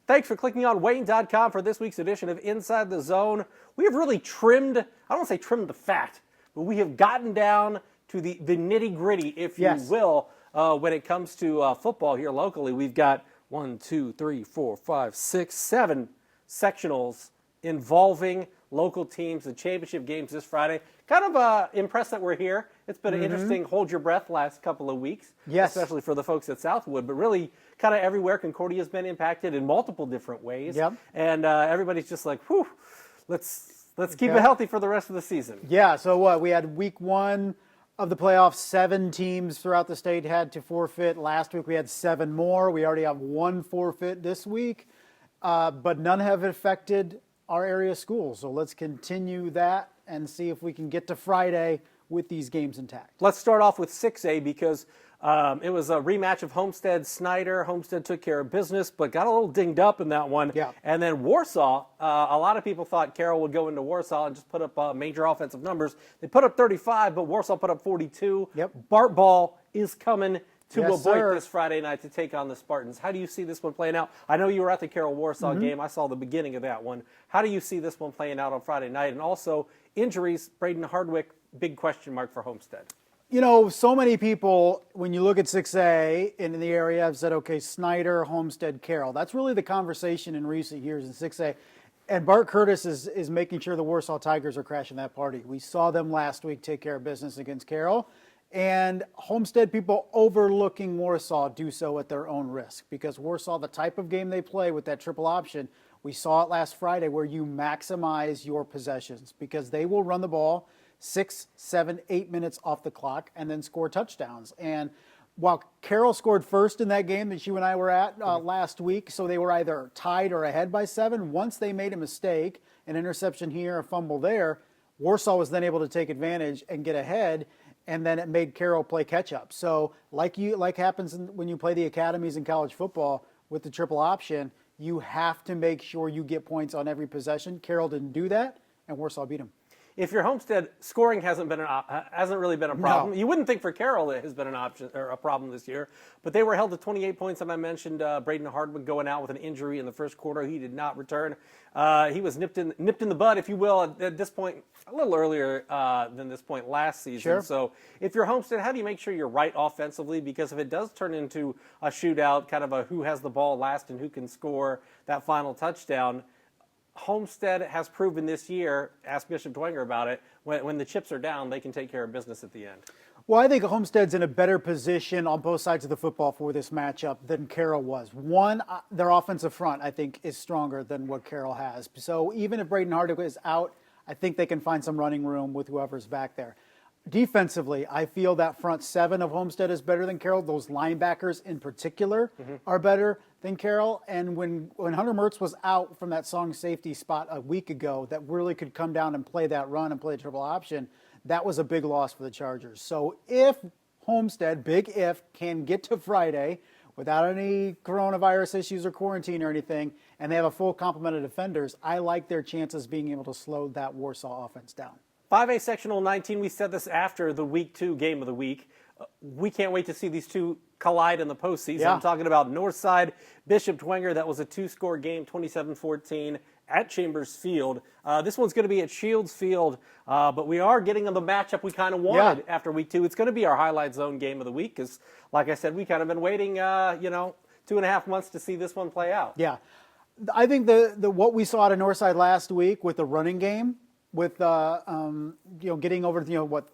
Thanks for clicking on Wayne.com for this week's edition of Inside the Zone. We have really trimmed, I don't want to say trimmed the fat, but we have gotten down to the nitty-gritty, if you will, when it comes to football here locally. We've got 1, 2, 3, 4, 5, 6, 7 sectionals involving local teams, the championship games this Friday. Kind of impressed that we're here. It's been an interesting hold your breath last couple of weeks, especially for the folks at Southwood, but really kind of everywhere. Concordia's been impacted in multiple different ways, and everybody's just like, whew, let's keep it healthy for the rest of the season. Yeah, so what? We had week 1 of the playoffs, 7 teams throughout the state had to forfeit. Last week we had 7 more. We already have 1 forfeit this week, but none have affected our area schools. So let's continue that and see if we can get to Friday with these games intact. Let's start off with 6A because it was a rematch of Homestead-Snyder. Homestead took care of business, but got a little dinged up in that one. Yeah. And then Warsaw, a lot of people thought Carroll would go into Warsaw and just put up major offensive numbers. They put up 35, but Warsaw put up 42. Yep. Bart Ball is coming to Aboit this Friday night to take on the Spartans. How do you see this one playing out? I know you were at the Carroll-Warsaw game. I saw the beginning of that one. How do you see this one playing out on Friday night? And also, injuries, Braden Hardwick, big question mark for Homestead. You know, so many people, when you look at 6A in the area, have said, okay, Snyder, Homestead, Carroll. That's really the conversation in recent years in 6A. And Bart Curtis is making sure the Warsaw Tigers are crashing that party. We saw them last week take care of business against Carroll. And Homestead people overlooking Warsaw do so at their own risk because Warsaw, the type of game they play with that triple option, we saw it last Friday where you maximize your possessions because they will run the ball 6, 7, 8 minutes off the clock and then score touchdowns. And while Carroll scored first in that game that you and I were at last week, so they were either tied or ahead by 7, once they made a mistake, an interception here, a fumble there, Warsaw was then able to take advantage and get ahead. And then it made Carroll play catch-up. So like happens when you play the academies in college football with the triple option, you have to make sure you get points on every possession. Carroll didn't do that, and Warsaw beat him. If you're Homestead, scoring hasn't really been a problem. No. You wouldn't think for Carroll it has been an option or a problem this year, but they were held to 28 points, and I mentioned Braden Hardwick going out with an injury in the first quarter. He did not return. He was nipped in the bud, if you will, at this point, a little earlier than this point last season. Sure. So if you're Homestead, how do you make sure you're right offensively? Because if it does turn into a shootout, kind of a who has the ball last and who can score that final touchdown, Homestead has proven this year, ask Bishop Dwenger about it, when the chips are down, they can take care of business at the end. Well, I think Homestead's in a better position on both sides of the football for this matchup than Carroll was. One, their offensive front, I think, is stronger than what Carroll has. So even if Braden Hardwick is out, I think they can find some running room with whoever's back there. Defensively, I feel that front 7 of Homestead is better than Carroll. Those linebackers in particular are better than Carroll. And when Hunter Mertz was out from that strong safety spot a week ago that really could come down and play that run and play a triple option, that was a big loss for the Chargers. So if Homestead, big if, can get to Friday without any coronavirus issues or quarantine or anything, and they have a full complement of defenders, I like their chances being able to slow that Warsaw offense down. 5A Sectional 19, we said this after the Week 2 game of the week. We can't wait to see these two collide in the postseason. I'm talking about Northside, Bishop Dwenger. That was a 2-score game, 27-14 at Chambers Field. This one's going to be at Shields Field, but we are getting the matchup we kind of wanted after Week 2. It's going to be our highlight zone game of the week because, like I said, we kind of been waiting, 2.5 months to see this one play out. Yeah. I think the what we saw out of Northside last week with the running game, with getting over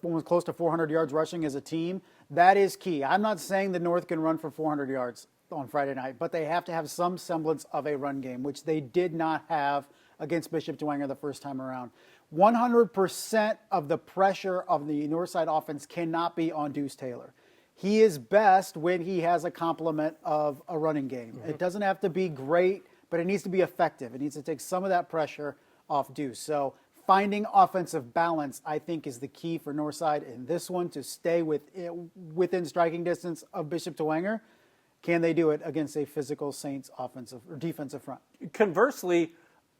almost close to 400 yards rushing as a team, that is key. I'm not saying the North can run for 400 yards on Friday night, but they have to have some semblance of a run game, which they did not have against Bishop Dwenger the first time around. 100% of the pressure of the Northside offense cannot be on Deuce Taylor. He is best when he has a complement of a running game. It doesn't have to be great, but it needs to be effective. It needs to take some of that pressure off Deuce. So finding offensive balance, I think, is the key for Northside in this one to stay within striking distance of Bishop Dwenger. Can they do it against a physical Saints offensive or defensive front? Conversely,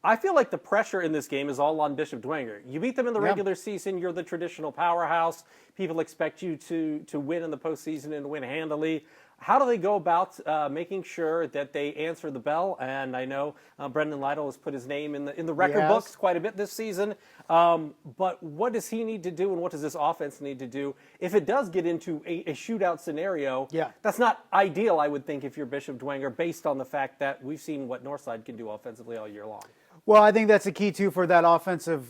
I feel like the pressure in this game is all on Bishop Dwenger. You beat them in the regular season. You're the traditional powerhouse. People expect you to win in the postseason and win handily. How do they go about making sure that they answer the bell? And I know Brendan Lytle has put his name in the record books quite a bit this season. But what does he need to do, and what does this offense need to do if it does get into a shootout scenario? Yeah. That's not ideal, I would think, if you're Bishop Dwenger, based on the fact that we've seen what Northside can do offensively all year long. Well, I think that's the key too for that offensive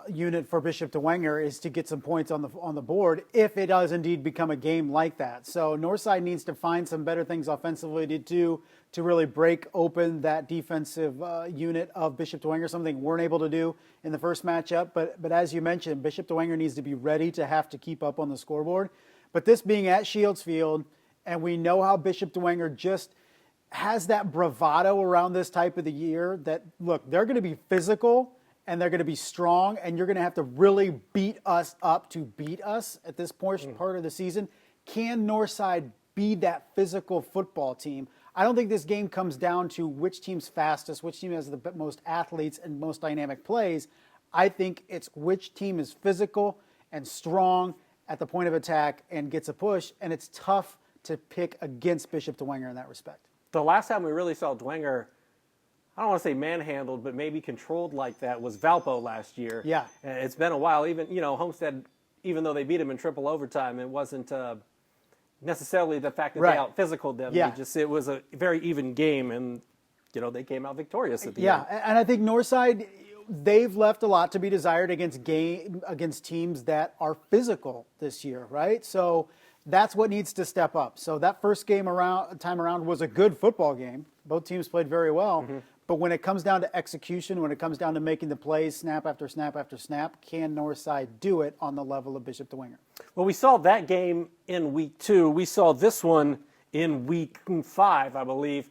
unit for Bishop Dwenger is to get some points on the board if it does indeed become a game like that. So Northside needs to find some better things offensively to do to really break open that defensive unit of Bishop Dwenger, something we weren't able to do in the first matchup. But as you mentioned, Bishop Dwenger needs to be ready to have to keep up on the scoreboard. But this being at Shields Field, and we know how Bishop Dwenger just has that bravado around this type of the year that, look, they're going to be physical and they're going to be strong, and you're going to have to really beat us up to beat us at this part of the season. Can Northside be that physical football team? I don't think this game comes down to which team's fastest, which team has the most athletes and most dynamic plays. I think it's which team is physical and strong at the point of attack and gets a push, and it's tough to pick against Bishop Dwenger in that respect. The last time we really saw Dwenger, I don't want to say manhandled, but maybe controlled like that, was Valpo last year. Yeah. It's been a while. Even, Homestead, even though they beat him in triple overtime, it wasn't necessarily the fact that they out-physicaled them. Yeah. It was a very even game, and, they came out victorious at the end. Yeah, and I think Northside, they've left a lot to be desired against teams that are physical this year, right? So that's what needs to step up. So that first time around was a good football game. Both teams played very well. Mm-hmm. But when it comes down to execution, when it comes down to making the plays snap after snap after snap, can Northside do it on the level of Bishop Dwenger? Well, we saw that game in week 2. We saw this one in week 5, I believe.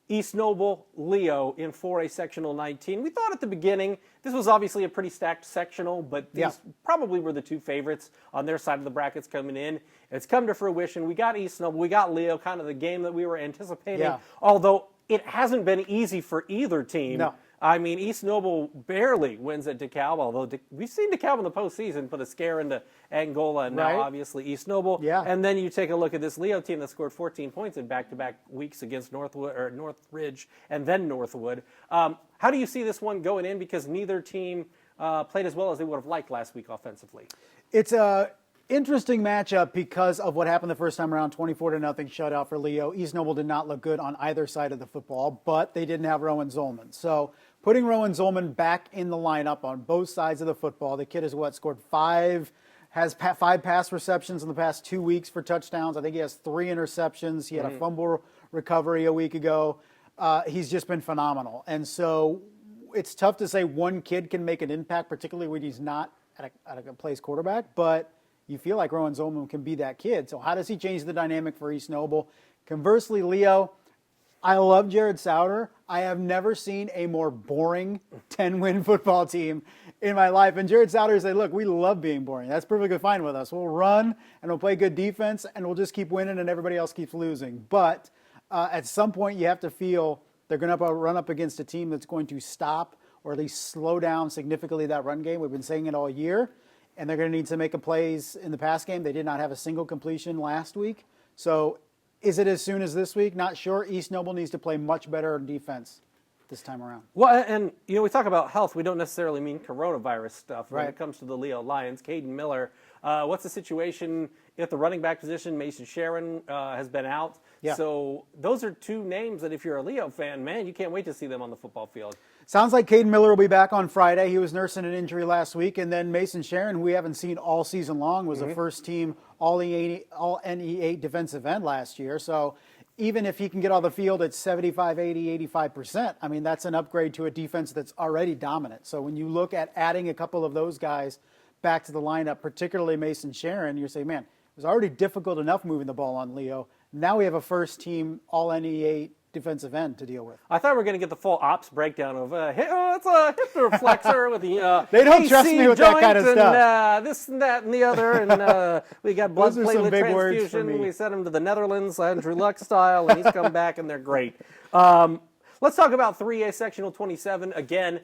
East Noble, Leo in 4A Sectional 19. We thought at the beginning this was obviously a pretty stacked sectional, but these probably were the two favorites on their side of the brackets coming in. It's come to fruition. We got East Noble, we got Leo, kind of the game that we were anticipating, although it hasn't been easy for either team. No. I mean, East Noble barely wins at DeKalb, although we've seen DeKalb in the postseason put a scare into Angola, and now obviously East Noble. Yeah. And then you take a look at this Leo team that scored 14 points in back-to-back weeks against Northridge and then Northwood. How do you see this one going in? Because neither team played as well as they would have liked last week offensively. It's a interesting matchup because of what happened the first time around, 24-0 shutout for Leo. East Noble did not look good on either side of the football, but they didn't have Rowan Zolman. So putting Rowan Zolman back in the lineup on both sides of the football, the kid has scored 5 pass receptions in the past 2 weeks for touchdowns. I think he has 3 interceptions. He had a fumble recovery a week ago. He's just been phenomenal. And so it's tough to say one kid can make an impact, particularly when he's not at a plays quarterback, but you feel like Rowan Zolman can be that kid. So how does he change the dynamic for East Noble? Conversely, Leo, I love Jared Souter. I have never seen a more boring 10-win football team in my life. And Jared Souter said, look, we love being boring. That's perfectly fine with us. We'll run and we'll play good defense and we'll just keep winning and everybody else keeps losing. But at some point you have to feel they're going to run up against a team that's going to stop or at least slow down significantly that run game. We've been saying it all year. And they're going to need to make a plays in the pass game. They did not have a single completion last week. So is it as soon as this week? Not sure. East Noble needs to play much better on defense this time around. Well, and, we talk about health. We don't necessarily mean coronavirus stuff when it comes to the Leo Lions. Caden Miller, what's the situation at the running back position? Mason Sharon has been out. Yeah. So those are two names that if you're a Leo fan, man, you can't wait to see them on the football field. Sounds like Caden Miller will be back on Friday. He was nursing an injury last week. And then Mason Sharon, who we haven't seen all season long, was a first-team All-NE8 defensive end last year. So even if he can get on the field at 75, 80, 85%, I mean, that's an upgrade to a defense that's already dominant. So when you look at adding a couple of those guys back to the lineup, particularly Mason Sharon, you're saying, man, it was already difficult enough moving the ball on Leo. Now we have a first-team All-NE8 defensive end to deal with. I thought we were going to get the full ops breakdown of it's a hip reflexor with the they don't trust me with that kind of stuff. And this and that and the other, and we got blood platelet transfusion. We sent him to the Netherlands, Andrew Luck style, and he's come back, and they're great. Let's talk about 3A Sectional 27 again.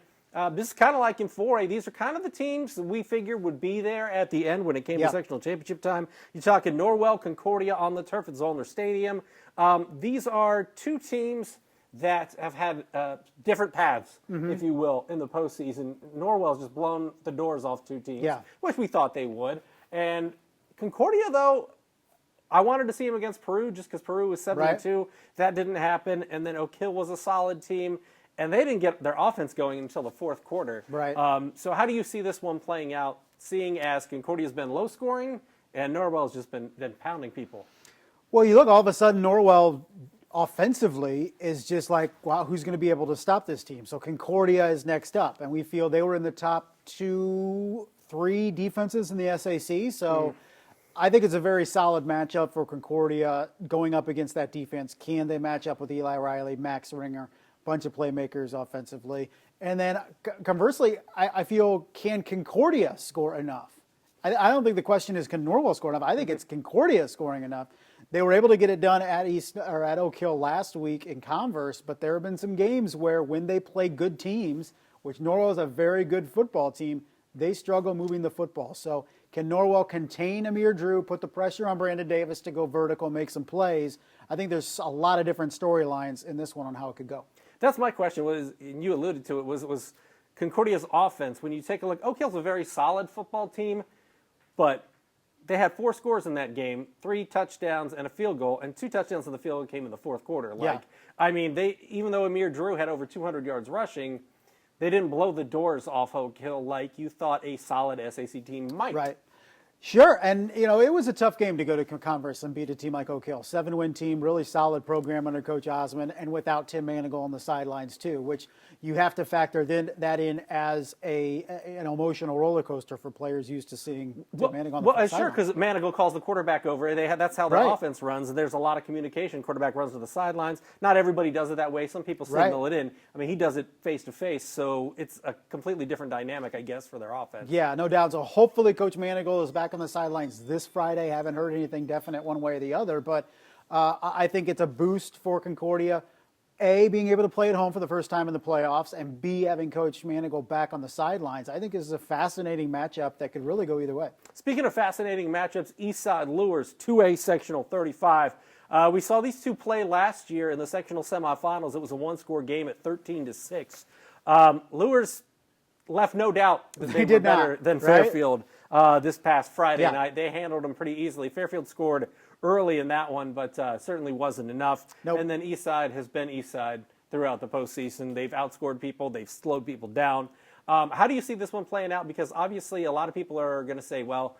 This is kind of like in 4A. These are kind of the teams that we figured would be there at the end when it came to sectional championship time. You're talking Norwell, Concordia on the turf at Zollner Stadium. These are two teams that have had different paths, if you will, in the postseason. Norwell's just blown the doors off two teams, which we thought they would. And Concordia, though, I wanted to see them against Peru just because Peru was 7-2. Right. That didn't happen. And then Oak Hill was a solid team. And they didn't get their offense going until the fourth quarter. Right. So how do you see this one playing out, seeing as Concordia's been low scoring and Norwell's just been pounding people? Well, you look, all of a sudden Norwell offensively is just like, wow, who's going to be able to stop this team? So Concordia is next up, and we feel they were in the top 2-3 defenses in the SAC. So I think it's a very solid matchup for Concordia going up against that defense. Can they match up with Eli Riley, Max Ringer? Bunch of playmakers offensively. And then conversely, I feel, can Concordia score enough? I don't think the question is, can Norwell score enough? I think it's Concordia scoring enough. They were able to get it done at at Oak Hill last week in Converse, but there have been some games where when they play good teams, which Norwell is a very good football team, they struggle moving the football. So can Norwell contain Amir Drew, put the pressure on Brandon Davis to go vertical, make some plays? I think there's a lot of different storylines in this one on how it could go. That's my question, and you alluded to it, was Concordia's offense. When you take a look, Oak Hill's a very solid football team, but they had 4 scores in that game, 3 touchdowns and a field goal, and 2 touchdowns in the field goal came in the fourth quarter. I mean, even though Amir Drew had over 200 yards rushing, they didn't blow the doors off Oak Hill like you thought a solid SAC team might. Right. Sure, and it was a tough game to go to Converse and beat a team like Oak Hill. 7-win team, really solid program under Coach Osmond, and without Tim Manigal on the sidelines too, which you have to factor that in as an emotional roller coaster for players used to seeing Tim Manigal on the sidelines. Sure, because Manigal calls the quarterback over. That's how their offense runs, and there's a lot of communication. Quarterback runs to the sidelines. Not everybody does it that way. Some people signal it in. I mean, he does it face-to-face, so it's a completely different dynamic, I guess, for their offense. Yeah, no doubt. So hopefully Coach Manigal is back on the sidelines this Friday. Haven't heard anything definite one way or the other, but I think it's a boost for Concordia. A, being able to play at home for the first time in the playoffs, and B, having Coach Manigal back on the sidelines. I think this is a fascinating matchup that could really go either way. Speaking of fascinating matchups, Eastside Luers, 2A Sectional 35. We saw these two play last year in the sectional semifinals. It was a one-score game at 13-6. Luers left no doubt that they were better than Fairfield this past Friday night. They handled them pretty easily. Fairfield scored early in that one, but certainly wasn't enough. And then Eastside has been Eastside throughout the postseason. They've outscored people. They've slowed people down. How do you see this one playing out? Because obviously a lot of people are going to say, well,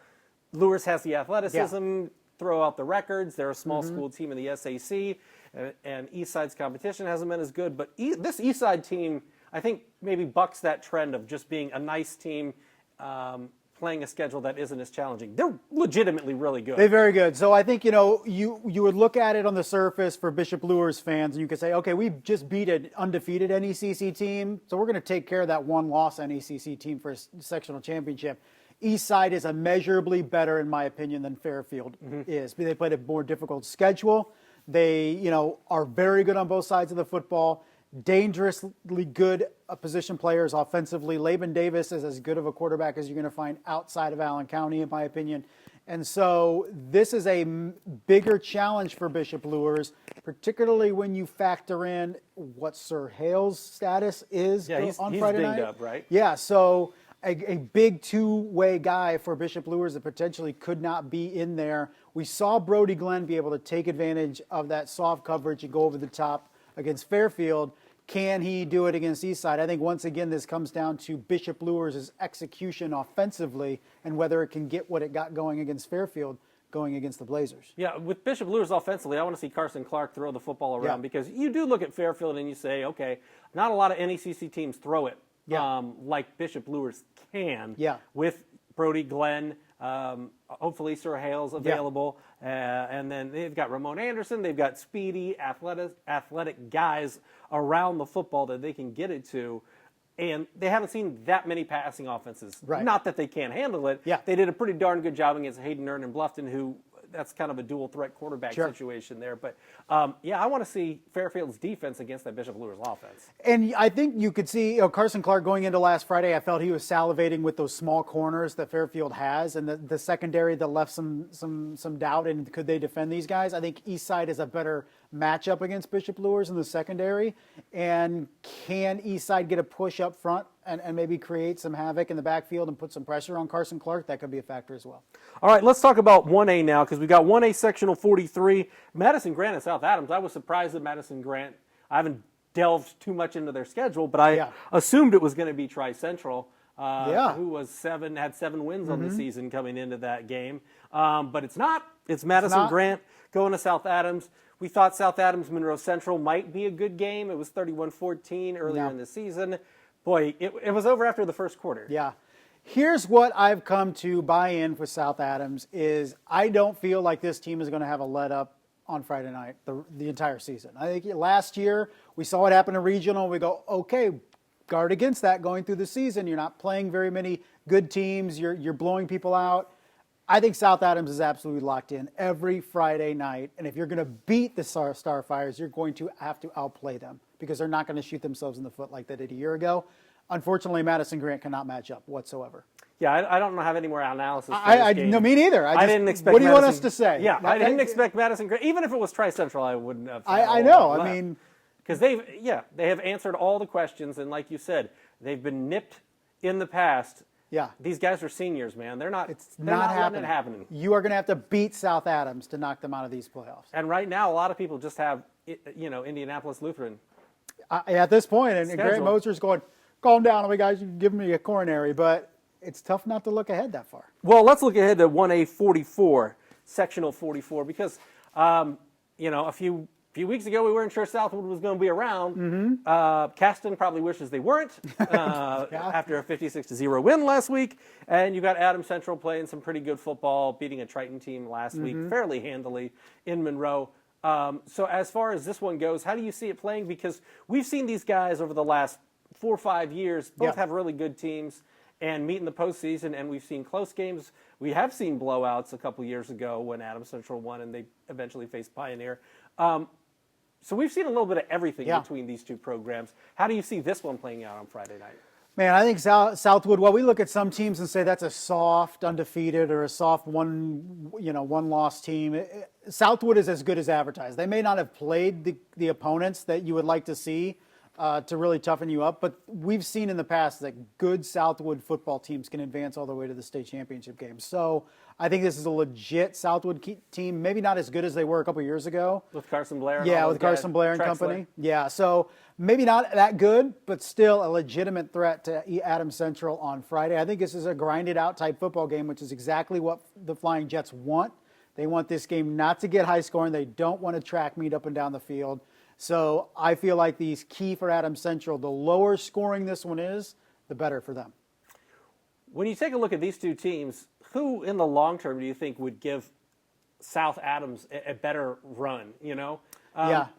Luers has the athleticism, throw out the records. They're a small school team in the SAC, and Eastside's competition hasn't been as good. But this Eastside team, I think, maybe bucks that trend of just being a nice team, playing a schedule that isn't as challenging. They're legitimately really good. They're very good. So I think, you would look at it on the surface for Bishop Luers fans, and you could say, okay, we've just beat an undefeated NECC team, so we're going to take care of that one-loss NECC team for a sectional championship. Eastside is immeasurably better, in my opinion, than Fairfield is. They played a more difficult schedule. They, are very good on both sides of the football. Dangerously good position players offensively. Laban Davis is as good of a quarterback as you're going to find outside of Allen County, in my opinion. And so this is a bigger challenge for Bishop Luers, particularly when you factor in what Sir Hale's status is on Friday night. He's dinged up, right? Yeah, so a big two-way guy for Bishop Luers that potentially could not be in there. We saw Brody Glenn be able to take advantage of that soft coverage and go over the top against Fairfield. Can he do it against Eastside? I think once again this comes down to Bishop Luers' execution offensively and whether it can get what it got going against Fairfield going against the Blazers. Yeah, with Bishop Luers offensively, I want to see Carson Clark throw the football around because you do look at Fairfield and you say, okay, not a lot of NECC teams throw it like Bishop Luers can with Brody Glenn. Hopefully Sir Hale's available. And then they've got Ramon Anderson. They've got speedy, athletic guys around the football that they can get it to. And they haven't seen that many passing offenses. Not that they can't handle it. They did a pretty darn good job against Hayden Earn and Bluffton, who that's kind of a dual threat quarterback Sure. situation there. But yeah, I want to see Fairfield's defense against that Bishop Luers offense. And I think you could see Carson Clark going into last Friday. I felt he was salivating with those small corners that Fairfield has, and the secondary that left some doubt in could they defend these guys. I think Eastside is a better matchup against Bishop Luers in the secondary. And can Eastside get a push up front and maybe create some havoc in the backfield and put some pressure on Carson Clark? That could be a factor as well. All right, let's talk about 1A now, because we got 1A Sectional 43, Madison Grant and South Adams. I was surprised that Madison Grant, I haven't delved too much into their schedule, but I assumed it was going to be Tri-Central, who had 7 wins on the season coming into that game. But it's not. It's Madison Grant going to South Adams. We thought South Adams Monroe Central might be a good game. It was 31-14 earlier in the season. Boy, it was over after the first quarter. Yeah. Here's what I've come to buy in for South Adams is I don't feel like this team is going to have a let up on Friday night the entire season. I think last year we saw it happen in regional. We go, okay, guard against that going through the season. You're not playing very many good teams. You're blowing people out. I think South Adams is absolutely locked in every Friday night. And if you're going to beat the Starfires, you're going to have to outplay them because they're not going to shoot themselves in the foot like they did a year ago. Unfortunately, Madison Grant cannot match up whatsoever. Yeah, I don't have any more analysis for this game. No, me neither. I didn't expect What do you Madison, want us to say? Yeah, I didn't expect Madison Grant. Even if it was Tri-Central, I wouldn't have. I know. I mean, because they have answered all the questions, and like you said, they've been nipped in the past. Yeah. These guys are seniors, man. They're not. It's they're not letting happening. it happening. You are going to have to beat South Adams to knock them out of these playoffs. And right now, a lot of people just have, Indianapolis Lutheran. At this point, and Grant Schedule. Moser's going, calm down on me, guys. You can give me a coronary, but it's tough not to look ahead that far. Well, let's look ahead to 1A 44, Sectional 44, because, a few weeks ago we weren't sure Southwood was going to be around. Caston probably wishes they weren't after a 56-0 win last week. And you got Adams Central playing some pretty good football, beating a Triton team last week fairly handily in Monroe. So as far as this one goes, how do you see it playing? Because we've seen these guys over the last 4 or 5 years both have really good teams and meet in the postseason, and we've seen close games. We have seen blowouts a couple years ago when Adams Central won and they eventually faced Pioneer. So we've seen a little bit of everything between these two programs. How do you see this one playing out on Friday night? Man, I think Southwood, well, we look at some teams and say that's a soft undefeated or a soft one-loss team. Southwood is as good as advertised. They may not have played the opponents that you would like to see to really toughen you up, but we've seen in the past that good Southwood football teams can advance all the way to the state championship game. So I think this is a legit Southwood team, maybe not as good as they were a couple years ago. With Carson Blair and Yeah, all with those Carson guys, Blair and Trexler. company. Yeah, so maybe not that good, but still a legitimate threat to Adams Central on Friday. I think this is a grinded-out type football game, which is exactly what the Flying Jets want. They want this game not to get high scoring. They don't want to track meet up and down the field. So I feel like these key for Adams Central, the lower scoring this one is, the better for them. When you take a look at these two teams, who in the long term do you think would give South Adams a better run?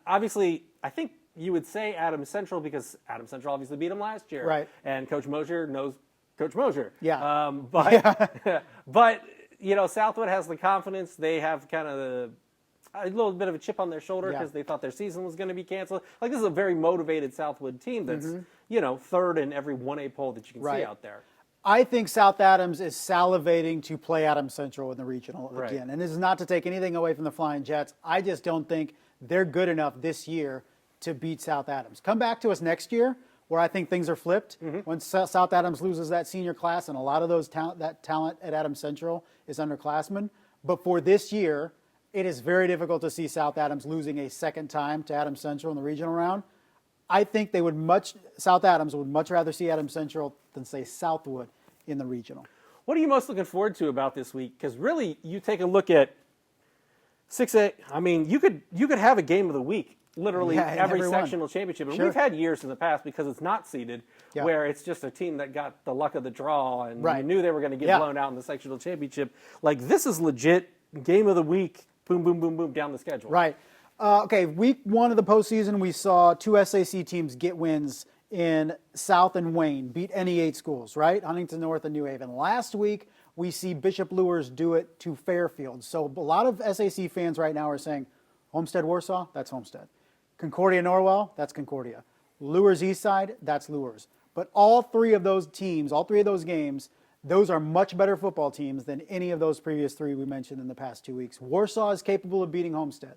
Obviously, I think you would say Adams Central because Adams Central obviously beat them last year. Right. And Coach Mosier knows Coach Mosier. Yeah. But Southwood has the confidence. They have kind of a little bit of a chip on their shoulder because they thought their season was going to be canceled. Like, this is a very motivated Southwood team that's, third in every 1A poll that you can see out there. I think South Adams is salivating to play Adams Central in the regional again. And this is not to take anything away from the Flying Jets. I just don't think they're good enough this year to beat South Adams. Come back to us next year where I think things are flipped. When South Adams loses that senior class and a lot of those that talent at Adams Central is underclassmen. But for this year, it is very difficult to see South Adams losing a second time to Adams Central in the regional round. I think South Adams would much rather see Adams Central than, say, Southwood in the regional. What are you most looking forward to about this week? Because really, you take a look at 6A. I mean, you could have a game of the week, literally every sectional championship. And we've had years in the past because it's not seeded, where it's just a team that got the luck of the draw and you knew they were going to get blown out in the sectional championship. Like, this is legit game of the week. Boom, boom, boom, boom, down the schedule. Right. Okay, week 1 of the postseason, we saw 2 SAC teams get wins in South and Wayne, beat any 8 schools, right? Huntington North and New Haven. Last week, we see Bishop Luers do it to Fairfield. So a lot of SAC fans right now are saying, Homestead Warsaw, that's Homestead. Concordia Norwell, that's Concordia. Luers Eastside, that's Luers. But all three of those teams, all three of those games, those are much better football teams than any of those previous three we mentioned in the past 2 weeks. Warsaw is capable of beating Homestead.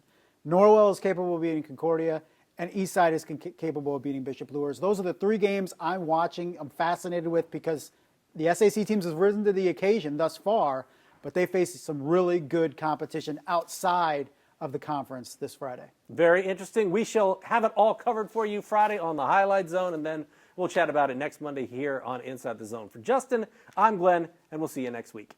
Norwell is capable of beating Concordia. And Eastside is capable of beating Bishop Luers. Those are the three games I'm watching, I'm fascinated with, because the SAC teams have risen to the occasion thus far, but they face some really good competition outside of the conference this Friday. Very interesting. We shall have it all covered for you Friday on the Highlight Zone, and then we'll chat about it next Monday here on Inside the Zone. For Justin, I'm Glenn, and we'll see you next week.